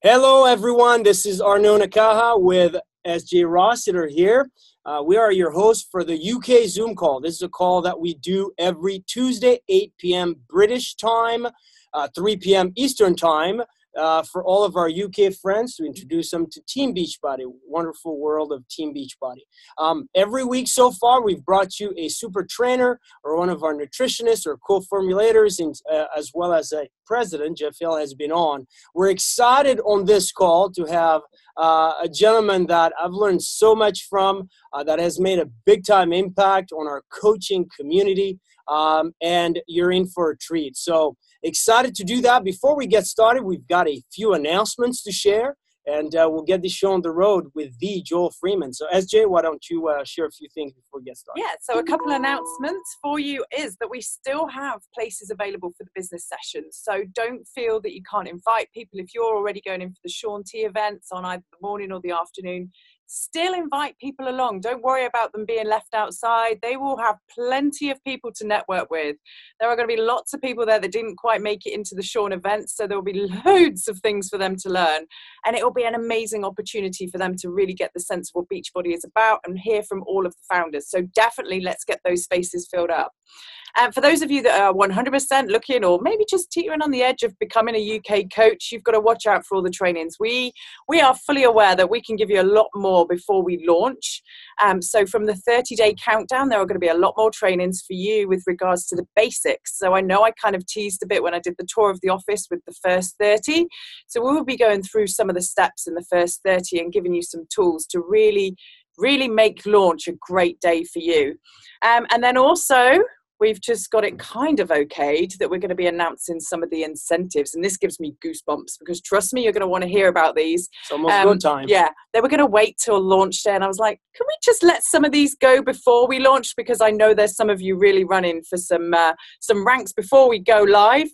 Hello, everyone. This is Arno Nakaha with SJ Rossiter here. We are your hosts for the UK Zoom call. This is a call that we do every Tuesday, 8 p.m. British time, 3 p.m. Eastern time, for all of our UK friends to introduce them to Team Beachbody, wonderful world of Team Beachbody. Every week so far, we've brought you a super trainer or one of our nutritionists or co-formulators, as well as a president. Jeff Hill has been on. We're excited on this call to have a gentleman that I've learned so much from, that has made a big-time impact on our coaching community, and you're in for a treat. So excited to do that. Before we get started, we've got a few announcements to share, and we'll get this show on the road with the Joel Freeman. So SJ, why don't you share a few things before we get started? Yeah, so a couple of announcements for you is that we still have places available for the business sessions. So don't feel that you can't invite people. If you're already going in for the Sean T events on either the morning or the afternoon, still invite people along. Don't worry about them being left outside. They will have plenty of people to network with. There are going to be lots of people there that didn't quite make it into the Sean events, so there will be loads of things for them to learn. And it will be an amazing opportunity for them to really get the sense of what Beachbody is about and hear from all of the founders. So definitely let's get those spaces filled up. And for those of you that are 100% looking or maybe just teetering on the edge of becoming a UK coach, you've got to watch out for all the trainings. We are fully aware that we can give you a lot more before we launch. So from the 30-day countdown, there are going to be a lot more trainings for you with regards to the basics. So I know I kind of teased a bit when I did the tour of the office with the first 30. So we will be going through some of the steps in the first 30 and giving you some tools to really make launch a great day for you. And then also, we've just got it kind of okayed that we're going to be announcing some of the incentives. And this gives me goosebumps because trust me, you're going to want to hear about these. It's almost go time. Yeah, they were going to wait till launch day. And I was like, can we just let some of these go before we launch? Because I know there's some of you really running for some ranks before we go live.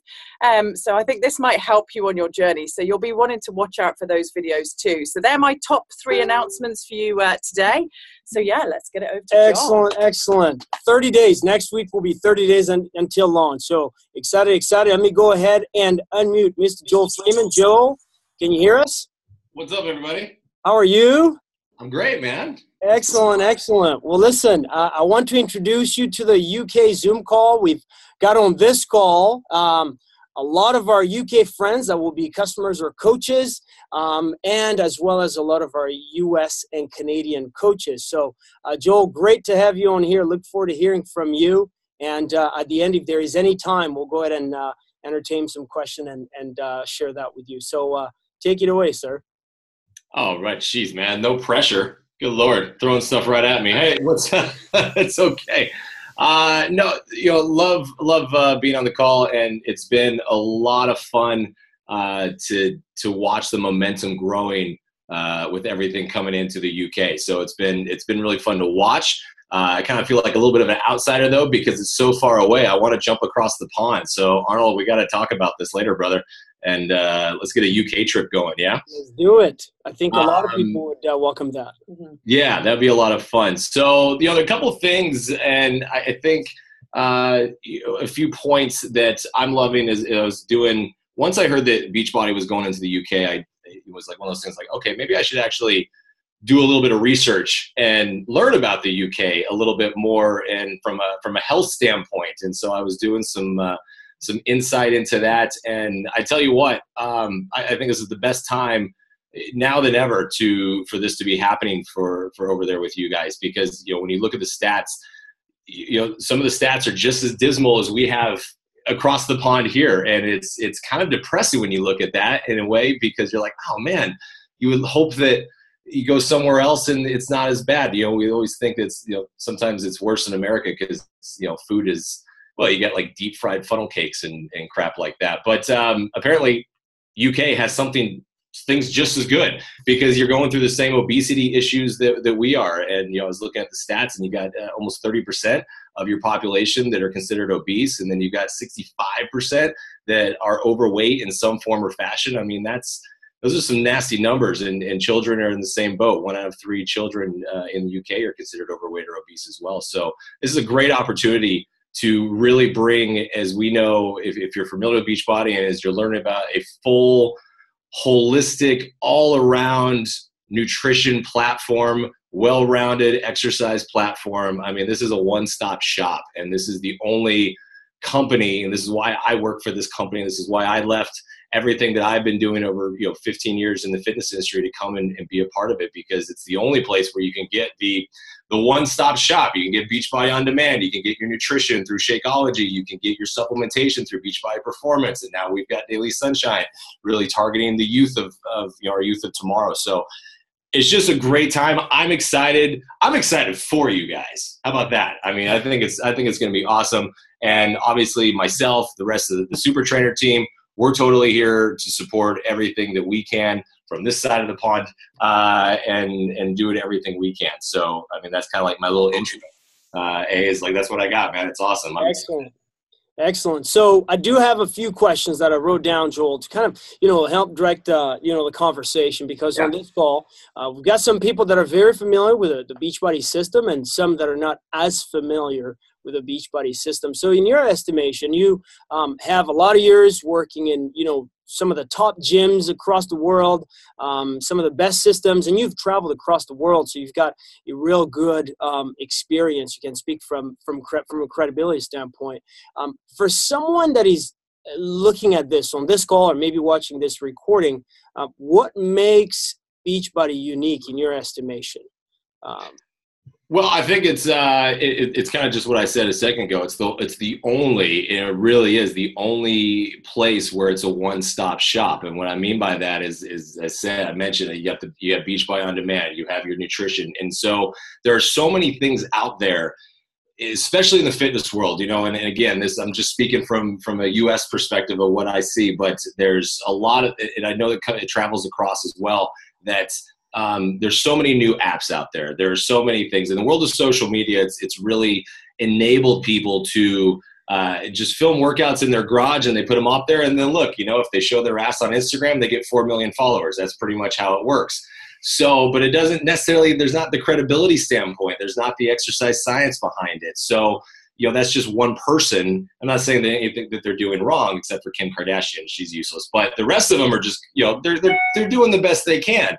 So I think this might help you on your journey. So you'll be wanting to watch out for those videos too. So they're my top 3 announcements for you today. So yeah, let's get it over to John. Excellent. 30 days. Next week will be 30 days until launch. So excited. Let me go ahead and unmute Mr. Joel Freeman. Joel, can you hear us? What's up, everybody? How are you? I'm great, man. Excellent. Well, listen, I want to introduce you to the UK Zoom call. We've got on this call a lot of our UK friends that will be customers or coaches, and as well as a lot of our US and Canadian coaches. So, Joel, great to have you on here. Look forward to hearing from you. And at the end, if there is any time, we'll go ahead and entertain some question and share that with you. So take it away, sir. Oh, right. Jeez, man. No pressure. Good Lord. Throwing stuff right at me. Hey, what's it's okay. No, love being on the call, and it's been a lot of fun to watch the momentum growing with everything coming into the UK. So it's been really fun to watch. I kind of feel like a little bit of an outsider though, because it's so far away. I want to jump across the pond. So Arnold, we got to talk about this later, brother. And let's get a UK trip going. Yeah. Let's do it. I think a lot of people would welcome that. Yeah, that'd be a lot of fun. So, there are a couple of things, and I think a few points that I'm loving is I was doing, once I heard that Beachbody was going into the UK, it was like one of those things like, okay, maybe I should actually do a little bit of research and learn about the UK a little bit more and from a health standpoint. And so I was doing some insight into that. And I tell you what, I think this is the best time now than ever for this to be happening for over there with you guys, because, when you look at the stats, some of the stats are just as dismal as we have across the pond here. And it's kind of depressing when you look at that in a way, because you're like, oh man, you would hope that you go somewhere else and it's not as bad. We always think it's, sometimes it's worse in America because, food is, well, you get like deep fried funnel cakes and crap like that. But apparently UK has things just as good, because you're going through the same obesity issues that we are. And, I was looking at the stats, and you got almost 30% of your population that are considered obese. And then you got 65% that are overweight in some form or fashion. I mean, those are some nasty numbers, and children are in the same boat. 1 out of 3 children in the UK are considered overweight or obese as well. So this is a great opportunity to really bring, as we know, if you're familiar with Beachbody and as you're learning about a full holistic, all-around nutrition platform, well-rounded exercise platform. I mean, this is a one-stop shop, and this is the only company, and this is why I work for this company. This is why I left everything that I've been doing over 15 years in the fitness industry to come and be a part of it, because it's the only place where you can get the one-stop shop. You can get Beachbody on demand. You can get your nutrition through Shakeology. You can get your supplementation through Beachbody Performance. And now we've got Daily Sunshine, really targeting the youth of our youth of tomorrow. So it's just a great time. I'm excited. I'm excited for you guys. How about that? I mean, I think it's going to be awesome. And obviously myself, the rest of the Super Trainer team, we're totally here to support everything that we can from this side of the pond, and doing everything we can. So, I mean, that's kind of like my little intro. Is like, that's what I got, man. It's awesome. Excellent. Excellent. So I do have a few questions that I wrote down, Joel, to kind of, help direct, the conversation, because on this call, we've got some people that are very familiar with the Beachbody system and some that are not as familiar with the Beachbody system. So in your estimation, you have a lot of years working in, some of the top gyms across the world, some of the best systems, and you've traveled across the world. So you've got a real good experience. You can speak from a credibility standpoint. For someone that is looking at this on this call, or maybe watching this recording, what makes Beachbody unique in your estimation? Well, I think it's kind of just what I said a second ago. It's the only, and it really is the only place where it's a one-stop shop. And what I mean by that is I mentioned that you have Beachbody on demand, you have your nutrition, and so there are so many things out there, especially in the fitness world, and again, I'm just speaking from a U.S. perspective of what I see, but there's a lot of, and I know that it travels across as well, that there's so many new apps out there. There are so many things in the world of social media. It's really enabled people to just film workouts in their garage, and they put them up there. And then look, if they show their ass on Instagram, they get 4 million followers. That's pretty much how it works. So, but it doesn't necessarily, there's not the credibility standpoint. There's not the exercise science behind it. So, that's just one person. I'm not saying that anything that they're doing wrong, except for Kim Kardashian. She's useless. But the rest of them are just, they're doing the best they can.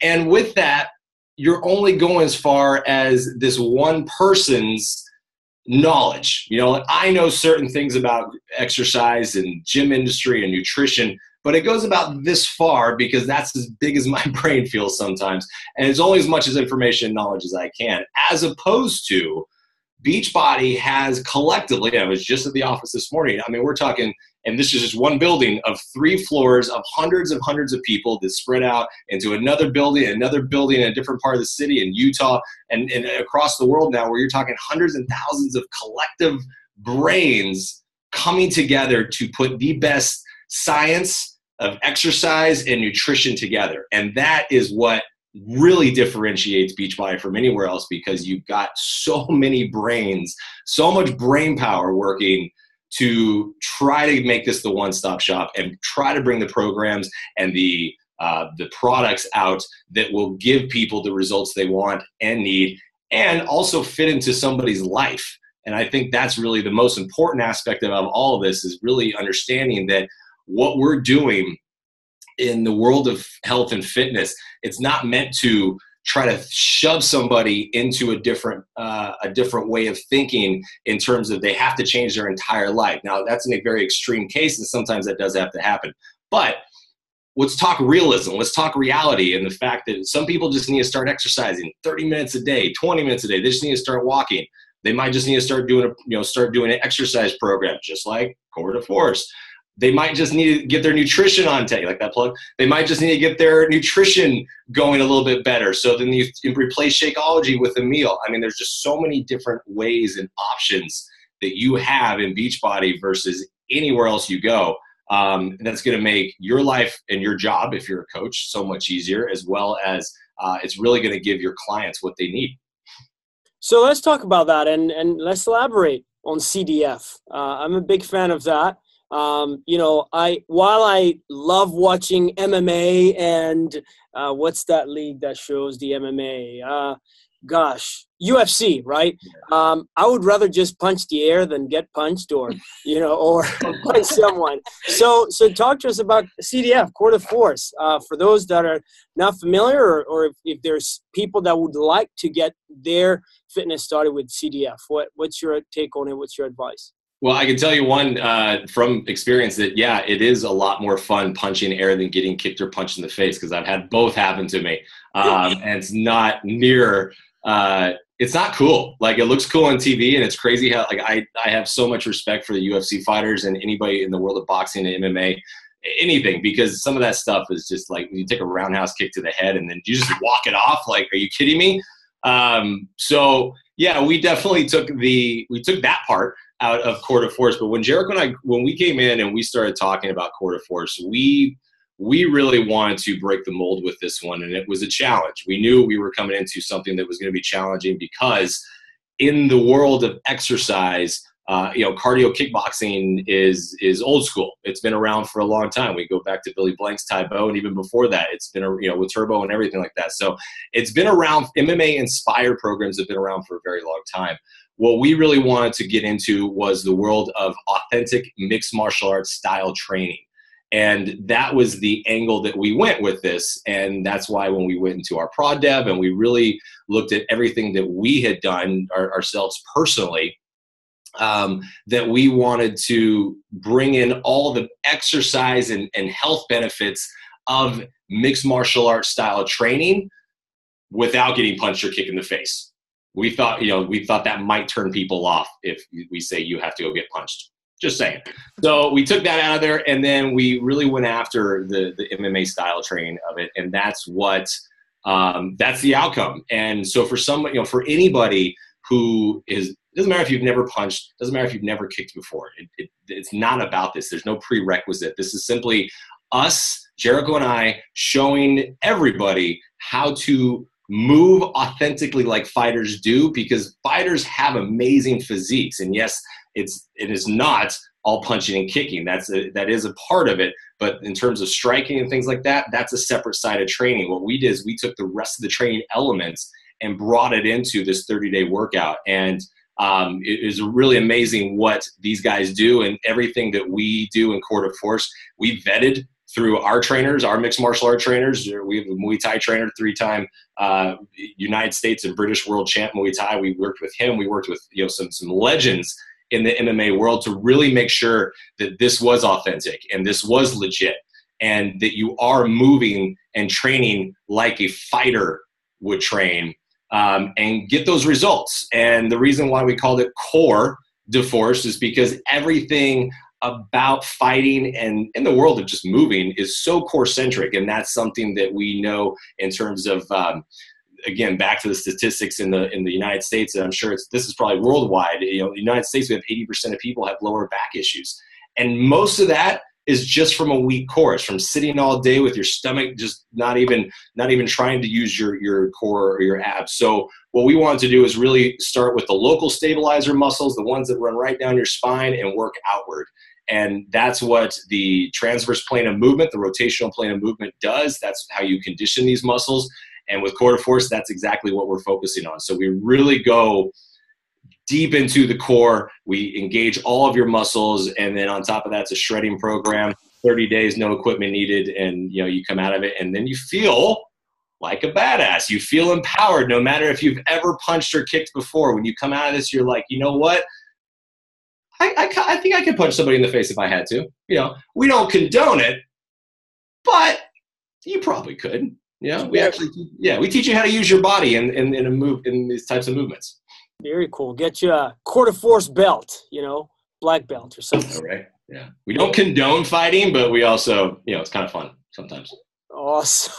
And with that, you're only going as far as this one person's knowledge. I know certain things about exercise and gym industry and nutrition, but it goes about this far because that's as big as my brain feels sometimes. And it's only as much as information and knowledge as I can, as opposed to Beachbody has collectively, I was just at the office this morning. I mean, we're talking, and this is just one building of 3 floors of hundreds of people that spread out into another building in a different part of the city in Utah and across the world now, where you're talking hundreds and thousands of collective brains coming together to put the best science of exercise and nutrition together. And that is what really differentiates Beachbody from anywhere else, because you've got so many brains, so much brain power working to try to make this the one-stop shop and try to bring the programs and the products out that will give people the results they want and need, and also fit into somebody's life. And I think that's really the most important aspect of all of this, is really understanding that what we're doing in the world of health and fitness, it's not meant to try to shove somebody into a different way of thinking in terms of they have to change their entire life. Now, that's in a very extreme case, and sometimes that does have to happen. But let's talk realism. Let's talk reality, and the fact that some people just need to start exercising 30 minutes a day, 20 minutes a day. They just need to start walking. They might just need to start doing an exercise program, just like Core to Force. They might just need to get their nutrition on tape, like that plug. They might just need to get their nutrition going a little bit better. So then you replace Shakeology with a meal. I mean, there's just so many different ways and options that you have in Beachbody versus anywhere else you go. And that's going to make your life and your job, if you're a coach, so much easier, as well as it's really going to give your clients what they need. So let's talk about that, and let's elaborate on CDF. I'm a big fan of that. While I love watching MMA and what's that league that shows the MMA? Gosh, UFC, right? I would rather just punch the air than get punched, or or punch someone. So talk to us about CDF, Core de Force. For those that are not familiar, or if there's people that would like to get their fitness started with CDF, what's your take on it? What's your advice? Well, I can tell you one from experience that, yeah, it is a lot more fun punching air than getting kicked or punched in the face, because I've had both happen to me. And it's not near it's not cool. Like, it looks cool on TV, and it's crazy how, like, I have so much respect for the UFC fighters and anybody in the world of boxing and MMA, anything, because some of that stuff is just like, you take a roundhouse kick to the head and then you just walk it off. Like, are you kidding me? So yeah, we definitely took that part out of Core de Force. But when Jericho and I, when we came in and we started talking about Core de Force, we really wanted to break the mold with this one, and it was a challenge. We knew we were coming into something that was going to be challenging, because in the world of exercise, cardio kickboxing is old school. It's been around for a long time. We go back to Billy Blank's Tae-Bo, and even before that, it's been, with Turbo and everything like that. So it's been around. MMA-inspired programs have been around for a very long time. What we really wanted to get into was the world of authentic mixed martial arts style training. And that was the angle that we went with this. And that's why when we went into our prod dev and we really looked at everything that we had done ourselves personally, that we wanted to bring in all the exercise and health benefits of mixed martial arts style training without getting punched or kicked in the face. We thought that might turn people off if we say you have to go get punched. Just saying. So we took that out of there, and then we really went after the MMA style training of it, and that's the outcome. And so for for anybody who it doesn't matter if you've never punched, doesn't matter if you've never kicked before. It's not about this. There's no prerequisite. This is simply us, Jericho and I, showing everybody how to move authentically like fighters do, because fighters have amazing physiques. And yes, it is not all punching and kicking. That is a part of it. But in terms of striking and things like that, that's a separate side of training. What we did is we took the rest of the training elements and brought it into this 30-day workout. And it is really amazing what these guys do, and everything that we do in Core de Force, we vetted through our trainers, our mixed martial art trainers. We have a Muay Thai trainer, 3-time United States and British world champ Muay Thai. We worked with him. We worked with some legends in the MMA world to really make sure that this was authentic and this was legit, and that you are moving and training like a fighter would train, and get those results. And the reason why we called it Core de Force is because everything about fighting and in the world of just moving is so core centric. And that's something that we know in terms of, again, back to the statistics in the United States, and I'm sure this is probably worldwide. The United States, we have 80% of people have lower back issues. And most of that is just from a weak core. It's from sitting all day with your stomach just not even trying to use your core or your abs. So what we wanted to do is really start with the local stabilizer muscles, the ones that run right down your spine, and work outward. And that's what the transverse plane of movement, the rotational plane of movement does. That's how you condition these muscles. And with Core de Force, that's exactly what we're focusing on. So we really go deep into the core. We engage all of your muscles. And then on top of that, it's a shredding program, 30 days, no equipment needed. And you come out of it, and then you feel like a badass. You feel empowered, no matter if you've ever punched or kicked before. When you come out of this, you're like, you know what? I think I could punch somebody in the face if I had to. We don't condone it, but you probably could. We teach you how to use your body in these types of movements. Very cool. Get you a Core de Force belt, black belt or something. All right. Yeah. We don't condone fighting, but we also, it's kind of fun sometimes. Awesome.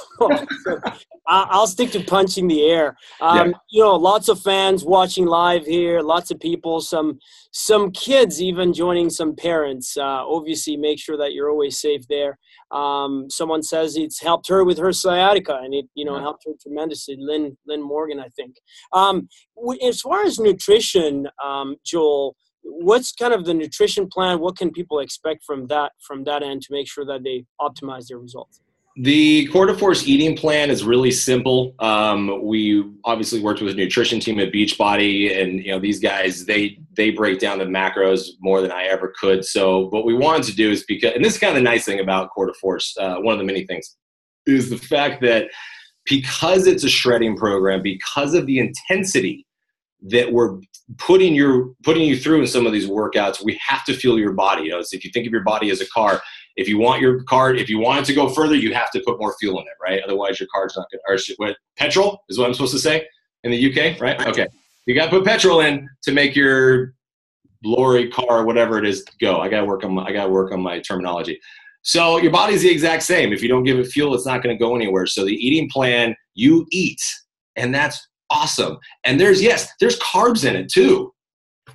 I'll stick to punching the air. Lots of fans watching live here, lots of people, some kids even joining some parents. Obviously, make sure that you're always safe there. Someone says it's helped her with her sciatica, and it helped her tremendously. Lynn Morgan, I think. As far as nutrition, Joel, what's kind of the nutrition plan? What can people expect from that end to make sure that they optimize their results? The Quarter Force eating plan is really simple. We obviously worked with a nutrition team at Beachbody, and these guys they break down the macros more than I ever could. So what we wanted to do is and this is kind of the nice thing about Quarter Force. One of the many things is the fact that because it's a shredding program, because of the intensity that we're putting you through in some of these workouts, we have to feel your body. So if you think of your body as a car, if you want it to go further, you have to put more fuel in it, right? Otherwise your car's not going to, petrol is what I'm supposed to say in the UK, right? Okay. You got to put petrol in to make your lorry, car, whatever it is, go. I got to work on my terminology. So your body's the exact same. If you don't give it fuel, it's not going to go anywhere. So the eating plan, you eat, and that's awesome. And there's carbs in it too.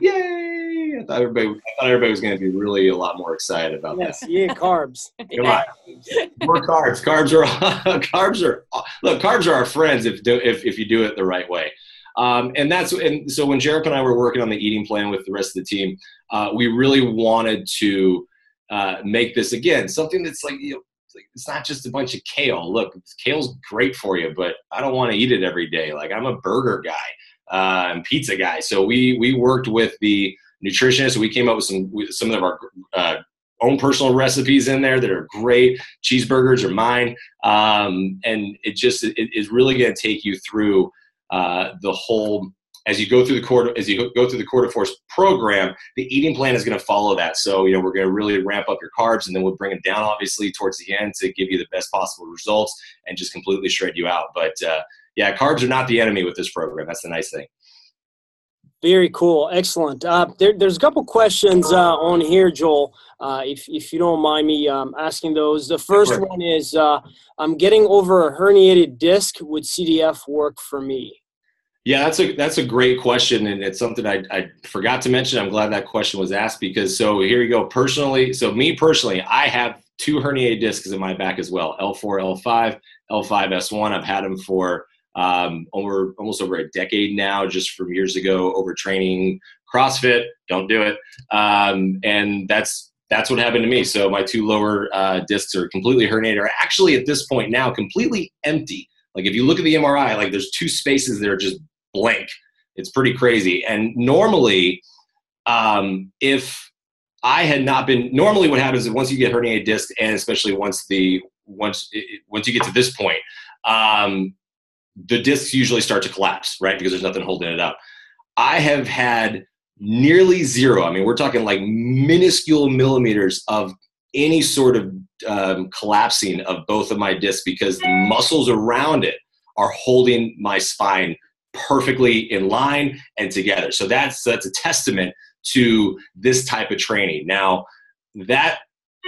Yay! I thought everybody was going to be really a lot more excited about that. Yeah, carbs. Come on, more carbs. Carbs are our friends if you do it the right way. And so when Jericho and I were working on the eating plan with the rest of the team, we really wanted to make this again something that's like, it's not just a bunch of kale. Look, kale's great for you, but I don't want to eat it every day. Like, I'm a burger guy and pizza guy. So we worked with the nutritionist. We came up with some of our own personal recipes in there that are great. Cheeseburgers are mine. And it is really going to take you through the whole. As you go through the Quarter Force program, the eating plan is going to follow that. So, we're going to really ramp up your carbs, and then we'll bring them down, obviously, towards the end to give you the best possible results and just completely shred you out. But, carbs are not the enemy with this program. That's the nice thing. Very cool. Excellent. There's a couple questions on here, Joel, if you don't mind me asking those. The first one is, I'm getting over a herniated disc. Would CDF work for me? Yeah, that's a great question, and it's something I forgot to mention. I'm glad that question was asked because so here you go. Me personally, I have 2 herniated discs in my back as well. L4, L5, L5S1. I've had them for almost over a decade now, just from years ago overtraining CrossFit. Don't do it. And that's what happened to me. So my 2 lower discs are completely herniated, or actually at this point now completely empty. Like, if you look at the MRI, like, there's 2 spaces that are just blank. It's pretty crazy. And normally, if I had not been, normally what happens is once you get herniated disc, and especially once you get to this point, the discs usually start to collapse, right? Because there's nothing holding it up. I have had nearly zero. I mean, we're talking like minuscule millimeters of any sort of collapsing of both of my discs because the muscles around it are holding my spine perfectly in line and together. So that's a testament to this type of training. Now, that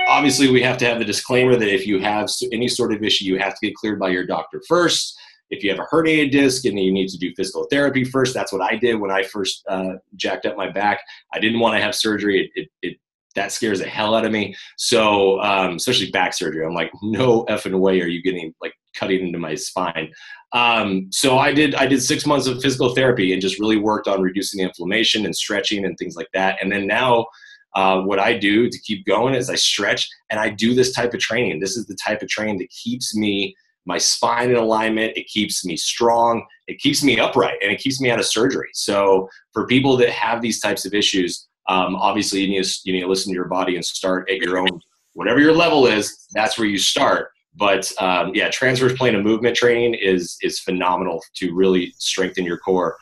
obviously we have to have the disclaimer that if you have any sort of issue, you have to get cleared by your doctor first. If you have a herniated disc and you need to do physical therapy first, that's what I did when I first jacked up my back. I didn't want to have surgery. That scares the hell out of me. So, especially back surgery, I'm like, no effing way are you getting like cutting into my spine. So I did 6 months of physical therapy and just really worked on reducing the inflammation and stretching and things like that. And then now, what I do to keep going is I stretch and I do this type of training. This is the type of training that keeps my spine in alignment. It keeps me strong. It keeps me upright, and it keeps me out of surgery. So for people that have these types of issues, obviously you need to listen to your body and start at your own, whatever your level is, that's where you start. But transverse plane of movement training is phenomenal to really strengthen your core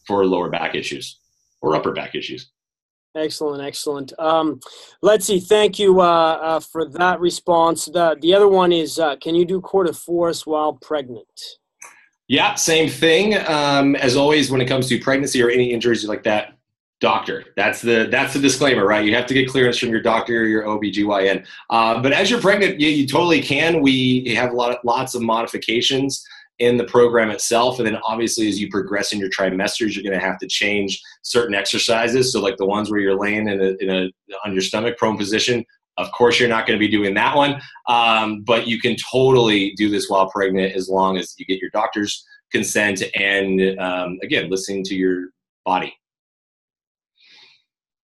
for lower back issues or upper back issues. Excellent. Let's see. Thank you for that response. The other one is, can you do Quarter Force while pregnant? Yeah, same thing. As always, when it comes to pregnancy or any injuries like that, doctor. That's the disclaimer, right? You have to get clearance from your doctor or your OBGYN. But as you're pregnant, you totally can. We have lots of modifications in the program itself. And then obviously as you progress in your trimesters, you're going to have to change certain exercises. So like the ones where you're laying on your stomach, prone position, of course you're not going to be doing that one. But you can totally do this while pregnant as long as you get your doctor's consent and again, listening to your body.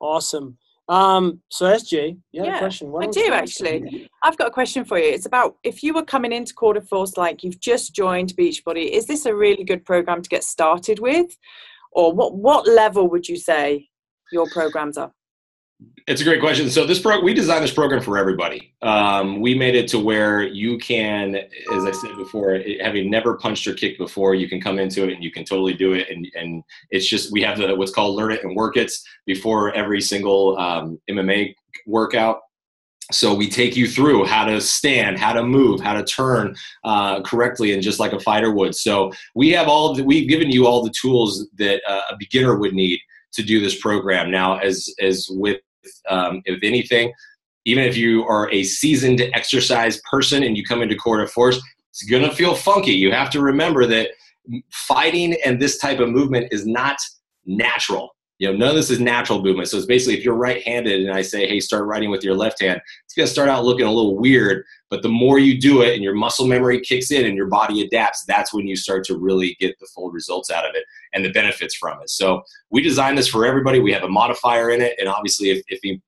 Awesome. So SJ, you had a question. I do actually. I've got a question for you. It's about if you were coming into Quarter Force, like you've just joined Beachbody, is this a really good program to get started with? Or what level would you say your programs are? It's a great question. So we designed this program for everybody. We made it to where you can, as I said before, having never punched or kicked before, you can come into it and you can totally do it. And it's just, we have what's called learn it and work it before every single MMA workout. So we take you through how to stand, how to move, how to turn correctly, and just like a fighter would. So we've given you all the tools that a beginner would need to do this program. Now, as with if anything, even if you are a seasoned exercise person and you come into Quarter Force, it's going to feel funky. You have to remember that fighting and this type of movement is not natural. None of this is natural movement. So it's basically, if you're right-handed and I say, hey, start writing with your left hand, it's going to start out looking a little weird. But the more you do it and your muscle memory kicks in and your body adapts, that's when you start to really get the full results out of it and the benefits from it. So we designed this for everybody. We have a modifier in it. And obviously,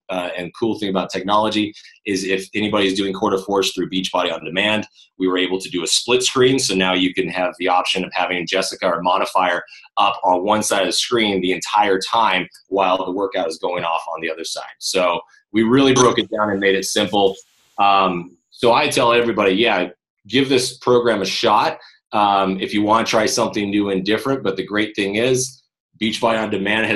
and cool thing about technology is if anybody's doing Quarter Force through Beachbody On Demand, we were able to do a split screen. So now you can have the option of having Jessica or modifier up on one side of the screen the entire time while the workout is going off on the other side. So we really broke it down and made it simple. So I tell everybody, give this program a shot if you want to try something new and different. But the great thing is Beachbody On Demand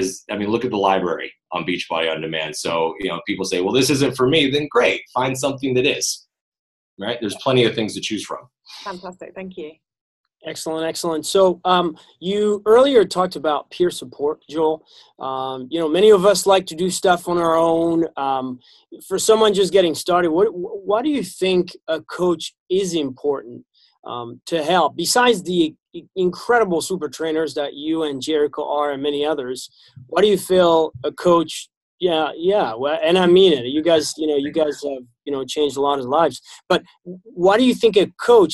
look at the library on Beachbody On Demand. So, people say, well, this isn't for me. Then great, find something that is, right? There's plenty of things to choose from. Fantastic. Thank you. Excellent. So you earlier talked about peer support, Joel. Many of us like to do stuff on our own. For someone just getting started, why do you think a coach is important to help? Besides the incredible super trainers that you and Jericho are and many others, why do you feel a coach? Well, and I mean it. You guys have, changed a lot of lives. But why do you think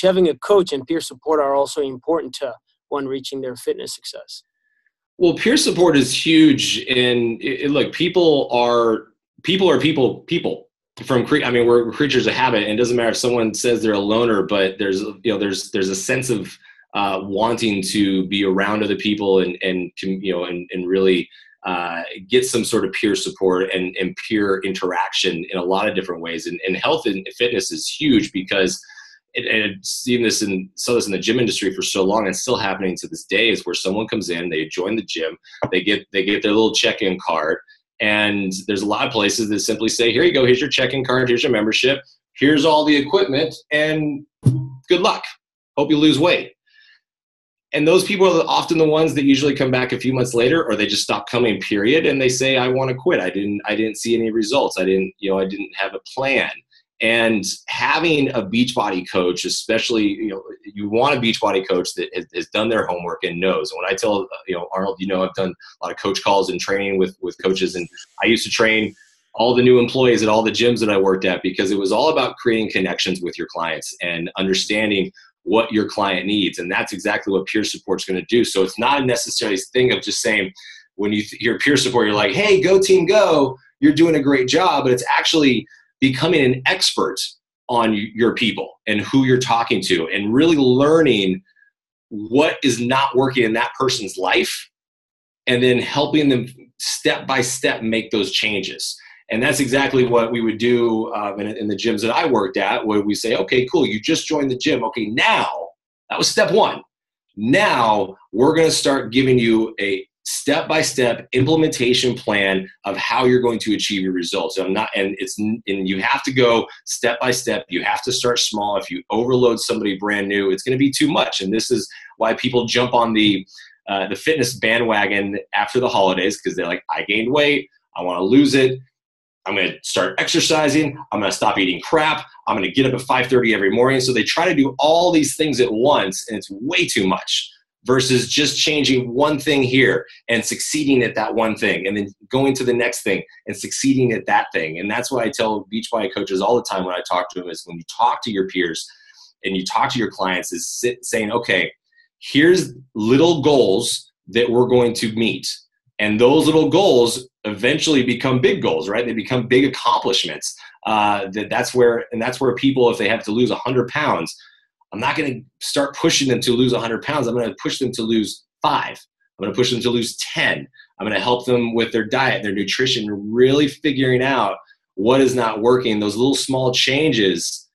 having a coach and peer support are also important to one reaching their fitness success? Well, peer support is huge. Look, people are people. We're creatures of habit, and it doesn't matter if someone says they're a loner, but there's a sense of wanting to be around other people and really get some sort of peer support and peer interaction in a lot of different ways. And health and fitness is huge because saw this in the gym industry for so long, and still happening to this day, is where someone comes in, they join the gym, they get their little check-in card, and there's a lot of places that simply say, here you go, here's your check-in card, here's your membership, here's all the equipment, and good luck. Hope you lose weight. And those people are often the ones that usually come back a few months later, or they just stop coming, period. And they say, I want to quit. I didn't see any results. I didn't have a plan. And having a Beachbody coach, especially, you want a Beachbody coach that has done their homework and knows. And when I tell, Arnold, I've done a lot of coach calls and training with coaches. And I used to train all the new employees at all the gyms that I worked at, because it was all about creating connections with your clients and understanding what your client needs. And that's exactly what peer support is going to do. So it's not a necessary thing of just saying, when you hear peer support, you're like, hey, go team, go, you're doing a great job. But it's actually becoming an expert on your people and who you're talking to, and really learning what is not working in that person's life, and then helping them step by step make those changes. And that's exactly what we would do in the gyms that I worked at, where we say, okay, cool, you just joined the gym. Okay, now, that was step one. Now we're going to start giving you a step-by-step implementation plan of how you're going to achieve your results. And you have to go step by step. You have to start small. If you overload somebody brand new, it's going to be too much. And this is why people jump on the fitness bandwagon after the holidays, because they're like, I gained weight, I want to lose it, I'm going to start exercising, I'm going to stop eating crap, I'm going to get up at 5:30 every morning. So they try to do all these things at once, and it's way too much, versus just changing one thing here and succeeding at that one thing, and then going to the next thing and succeeding at that thing. And that's what I tell Beachbody coaches all the time when I talk to them, is when you talk to your peers and you talk to your clients, is saying, okay, here's little goals that we're going to meet. And those little goals eventually become big goals, right? They become big accomplishments. That's where people, if they have to lose 100 pounds, I'm not going to start pushing them to lose 100 pounds. I'm going to push them to lose 5. I'm going to push them to lose 10. I'm going to help them with their diet, their nutrition, really figuring out what is not working. Those little small changes,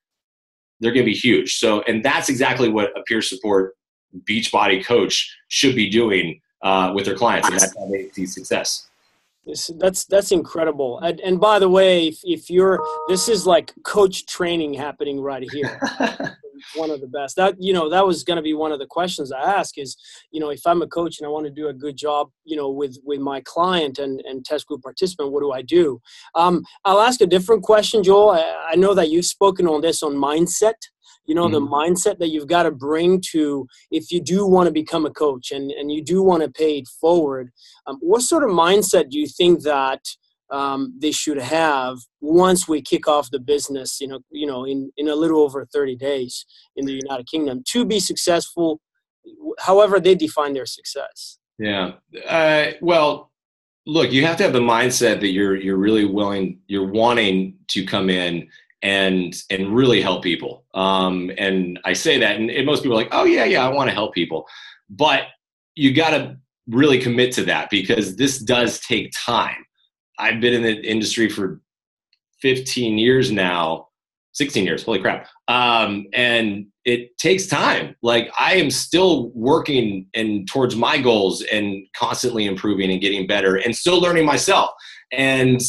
they're going to be huge. So, and that's exactly what a peer support Beachbody coach should be doing with their clients, and that's how they see success. That's incredible. And by the way, if you're, this is like coach training happening right here. One of the best. That was going to be one of the questions I ask is, if I'm a coach and I want to do a good job, with my client and test group participant, what do I do? I'll ask a different question, Joel. I know that you've spoken on this on mindset. The mindset that you've got to bring to, if you do want to become a coach and you do want to pay it forward, what sort of mindset do you think that they should have once we kick off the business, in a little over 30 days in the United Kingdom to be successful, however they define their success? Yeah. Well, look, you have to have the mindset that you're really wanting to come in and really help people. And I say that, and most people are like, oh yeah, I want to help people. But you got to really commit to that, because this does take time. I've been in the industry for 15 years now, 16 years, holy crap. And it takes time. Like, I am still working towards my goals and constantly improving and getting better and still learning myself. And,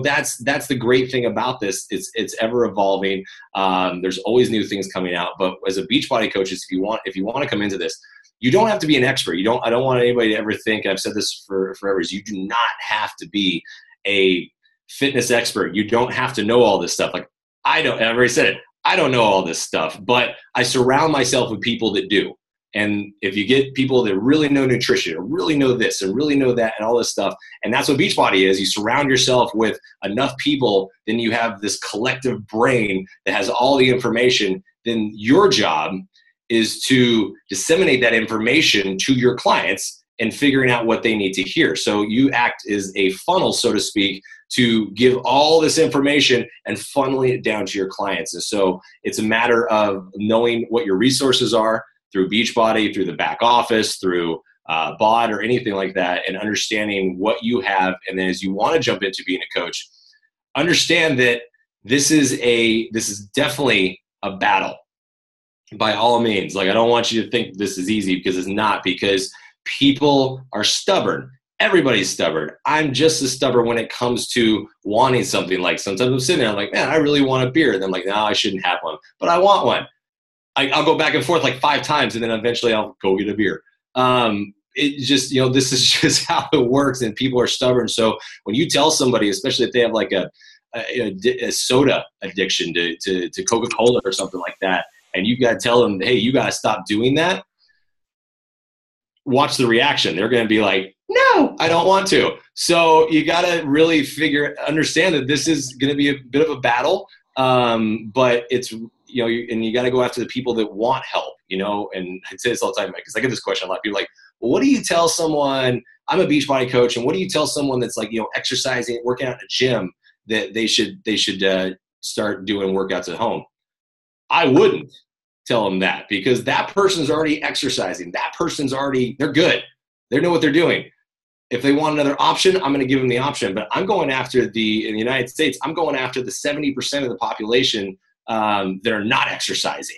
that's the great thing about this. It's ever evolving. There's always new things coming out. But as a Beachbody coach, if you want to come into this, you don't have to be an expert. I don't want anybody to ever think, I've said this forever, is you do not have to be a fitness expert. You don't have to know all this stuff. Like, I've already said it. I don't know all this stuff, but I surround myself with people that do. And if you get people that really know nutrition, or really know this and really know that and all this stuff, and that's what Beachbody is, you surround yourself with enough people, then you have this collective brain that has all the information. Then your job is to disseminate that information to your clients and figuring out what they need to hear. So you act as a funnel, so to speak, to give all this information and funneling it down to your clients. And so it's a matter of knowing what your resources are through Beachbody, through the back office, through BOD or anything like that, and understanding what you have. And then as you want to jump into being a coach, understand that this is definitely a battle by all means. Like, I don't want you to think this is easy, because it's not, because people are stubborn. Everybody's stubborn. I'm just as stubborn when it comes to wanting something. Like, sometimes I'm sitting there, I'm like, man, I really want a beer. And I'm like, no, I shouldn't have one, but I want one. I'll go back and forth like 5 times, and then eventually I'll go get a beer. It just, this is just how it works, and people are stubborn. So when you tell somebody, especially if they have like a soda addiction to Coca-Cola or something like that, and you got to tell them, hey, you got to stop doing that, watch the reaction. They're going to be like, no, I don't want to. So you got to really understand that this is going to be a bit of a battle, but it's, and you got to go after the people that want help, and I say this all the time, because I get this question a lot. People are like, well, what do you tell someone? I'm a Beachbody coach, and what do you tell someone that's like, exercising, working out in a gym, that they should start doing workouts at home? I wouldn't tell them that, because that person's already exercising. That person's they're good. They know what they're doing. If they want another option, I'm going to give them the option. But I'm going after in the United States, I'm going after the 70% of the population that are not exercising.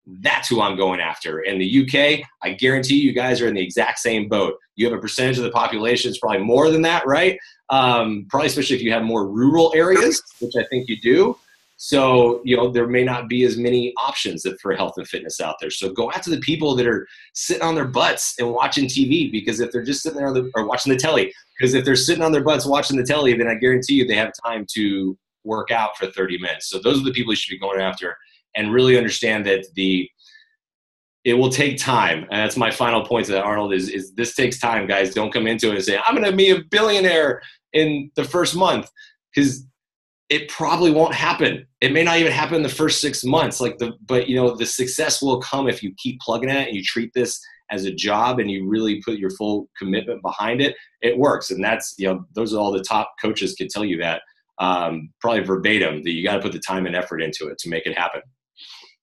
That's who I'm going after. In the UK, I guarantee you guys are in the exact same boat. You have a percentage of the population, it's probably more than that, right? Probably especially if you have more rural areas, which I think you do. So, there may not be as many options for health and fitness out there. So go after the people that are sitting on their butts and watching TV, because if they're just sitting there or watching the telly, because if they're sitting on their butts watching the telly, then I guarantee you they have time to work out for 30 minutes. So those are the people you should be going after, and really understand that it will take time. And that's my final point to that, Arnold, is this takes time, guys. Don't come into it and say, I'm going to be a billionaire in the first month, because it probably won't happen. It may not even happen in the first 6 months. But the success will come if you keep plugging at it and you treat this as a job and you really put your full commitment behind it, it works. And that's, those are all the top coaches can tell you that, probably verbatim, that you got to put the time and effort into it to make it happen.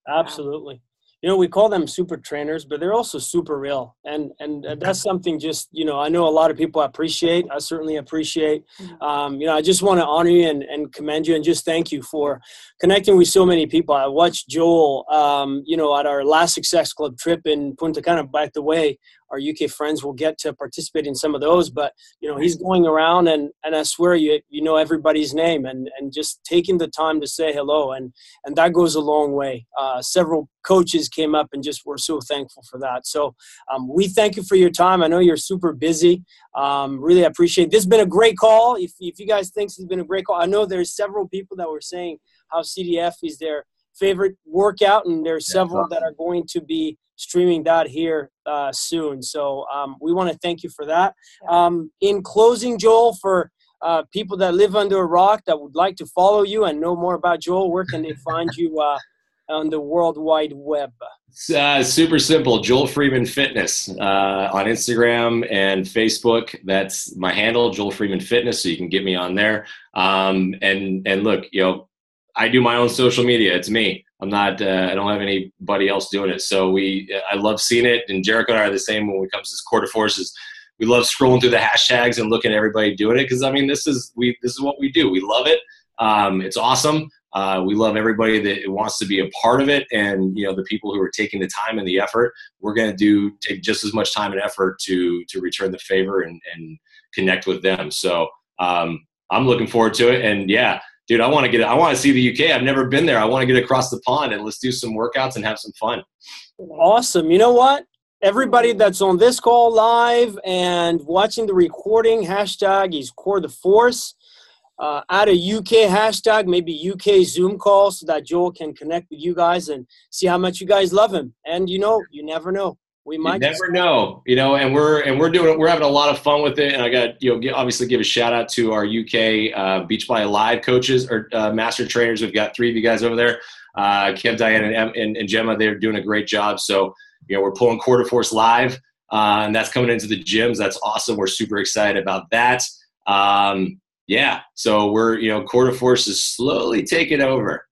Absolutely. We call them super trainers, but they're also super real. And that's something just, I know a lot of people appreciate. I certainly appreciate. I just want to honor you and commend you and just thank you for connecting with so many people. I watched Joel, at our last Success Club trip in Punta Cana. By the way, our UK friends will get to participate in some of those, but he's going around and I swear you know everybody's name and just taking the time to say hello and that goes a long way. Several coaches came up and just were so thankful for that. So we thank you for your time. I know you're super busy. Really appreciate it. This has been a great call. If you guys think this has been a great call, I know there's several people that were saying how CDF is their favorite workout, and there's several that are going to be streaming that here soon. So we want to thank you for that. In closing, Joel, for people that live under a rock that would like to follow you and know more about Joel, where can they find you on the World Wide Web? It's super simple. Joel Freeman Fitness on Instagram and Facebook. That's my handle, Joel Freeman Fitness. So you can get me on there. And look, I do my own social media. It's me. I'm not. I don't have anybody else doing it. So I love seeing it. And Jericho and I are the same when it comes to this quarter forces. We love scrolling through the hashtags and looking at everybody doing it because this is what we do. We love it. It's awesome. We love everybody that wants to be a part of it, and the people who are taking the time and the effort. We're going to take just as much time and effort to return the favor and connect with them. So I'm looking forward to it. And yeah, dude, I want to see the UK. I've never been there. I want to get across the pond and let's do some workouts and have some fun. Awesome. You know what? Everybody that's on this call live and watching the recording, hashtag is Core the Force. Add a UK hashtag, maybe UK Zoom call, so that Joel can connect with you guys and see how much you guys love him. And you never know. We might never know, and we're having a lot of fun with it. And I got obviously give a shout out to our UK Beachbody Live coaches or master trainers. We've got 3 of you guys over there, Kim, Diane, and Gemma. They're doing a great job. So we're pulling Quarter Force Live, and that's coming into the gyms. That's awesome. We're super excited about that. Yeah, so we're Quarter Force is slowly taking over.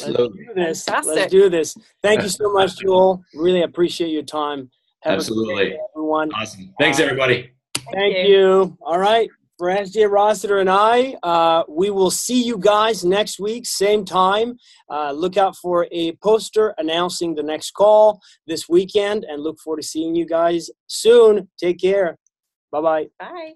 Let's do this. Thank you so much, Joel. Really appreciate your time. Absolutely, everyone. Awesome. Thanks, everybody. Thank you. All right, for SJ Rossiter and I, we will see you guys next week, same time. Look out for a poster announcing the next call this weekend, and look forward to seeing you guys soon. Take care. Bye-bye. Bye.